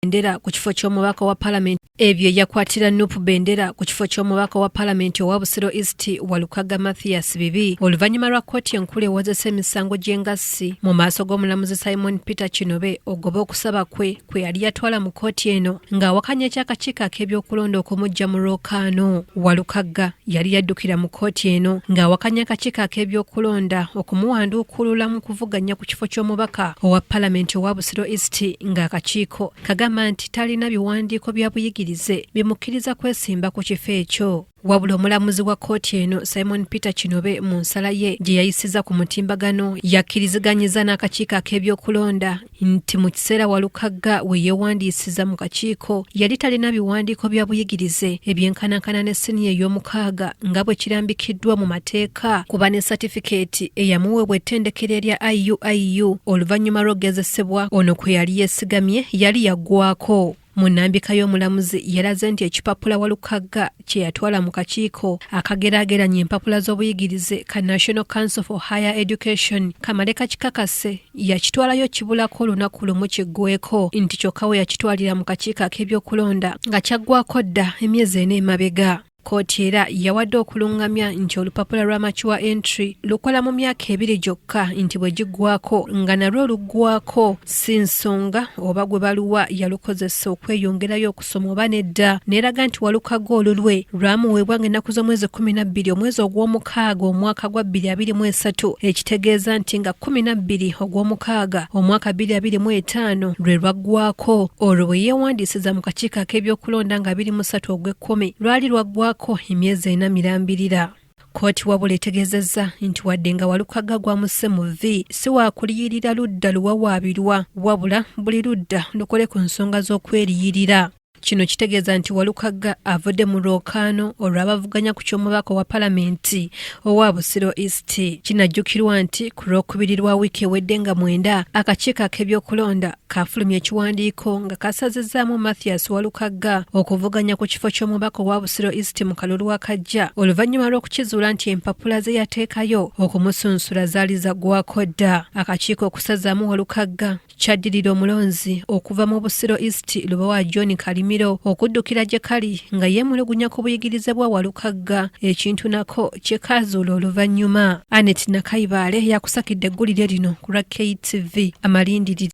Bendera ku kifo ky'omubaka wa Parliament. Ebyo yakwatira Nuupu Bendera ku kifo ky'omubaka wa Parliament owa Busiro East Walukaga Mathias Bibi oluvannyuma lwa kkooti enkulu ewozesa emisango gy'engassi mu maaso g'omulamuzi Simon Peter Kinobe ogoba okusaba kwe yali yatwala mu kkooti eno ng'awakanya eky'akakiiko ak'ebyokulonda okumujja mu lwokaano. Walukaga yali yaddukira mu kkooti eno ng'awakanya akakiiko ak'ebyokulonda okumuwanduukulula mu kuvuganya ku kifo ky'omubaka owa Parliament owa Busiro East ng'akakiiko kagamba nti talina biwandiiko bya buyigirize bimukkiriza kwesimba ku kifo ekyo. Wabula omulamuzi wa kkooti eno Simon Peter Kinobe mu nsala ye gye yayisiza ku mutimbagano yakkiriziganyiza n'akakiiko ak'ebyokulonda nti mu kiseera Walukaga we yeewandiisiza mu kakiiko yali talina biwandiiko bya buyigirize ebyenkanankana ne siniya ey'omukaaga nga bwe kirambikiddwa mu mateeka kuba ne satifikeeti eyamuweebwa ettendekero erya IUIU oluvannyuma lw'okugezesebwa ono kwe yali yeesigamye yali yaggwako. Mu nnambika y'omulamuzi yalaze nti ekipapula Walukaga kye yatwala mu kakiiko akageraageranya empapula z'obuyigirize ka National Council for Higher Education kamale kakikakase yakitwalayo kibulako olunaku lumu kiggweeko nti kyokka we yakitwalira mu kakiiko ak'ebyokulonda nga kyaggwako dda emyezi ena emabega. Kkooti era yawadde okulungamya nti olupapula lwa mature entry lukola mu myaka 2 gyokka nti bwe giggwako nga nalwo luggwako si nsonga oba gwe baluwa yalukozesa okweyongerayo okusoma oba nedda, n'eraga nti Walukaga olulwe lwamuweebwa ng'ennaku z'omwezi 12 omwezi ogw'omukaaga omwaka gwa 2023 ekitegeeza nti nga 12 ogw'omukaaga omwaka 2025 lwe lwaggwako. Olwo bwe yeewandiisiza mu kakiiko ak'ebyokulonda nga 23 ogw'ekkumi lwali lwaggwako emyezi 4 mirambirira. Kkooti wabula etegeezezza nti wadde nga Walukaga gwamusse mu vvi si waakuliyirira ludda luwawaabirwa wabula buli ludda lukole ku nsonga z'okweriyirira. Kino kitegeeza nti Walukaga avudde mu lwokaano olw'abavuganya ku ky'omubaka wa Palamenti owa Busiro East. Kinajjukirwa nti ku lwokubiri lwa wiiki ewedde nga 9 akakiiko ak'ebyokulonda kafulumya ekiwandiiko nga kasazizzaamu Mathias Walukaga okuvuganya ku kifo ky'omubaka owa Busiro East mu kalulu akajja oluvannyuma lw'okukizuula nti empapula ze yateekayo okumusunsula zaali zaggwako dda. Akakiiko okusazaamu Walukaga kyaddirira omulonzi okuva mu Busiro East Lubowa John Kalimiro okuddukira gye kali nga yeemulugunya ku buyigirize bwa Walukaga, ekintu nako kye kaazuula oluvannyuma. Anet Nakayibaale yakusakidde eggulire lino ku lwa KTV Amalindiri.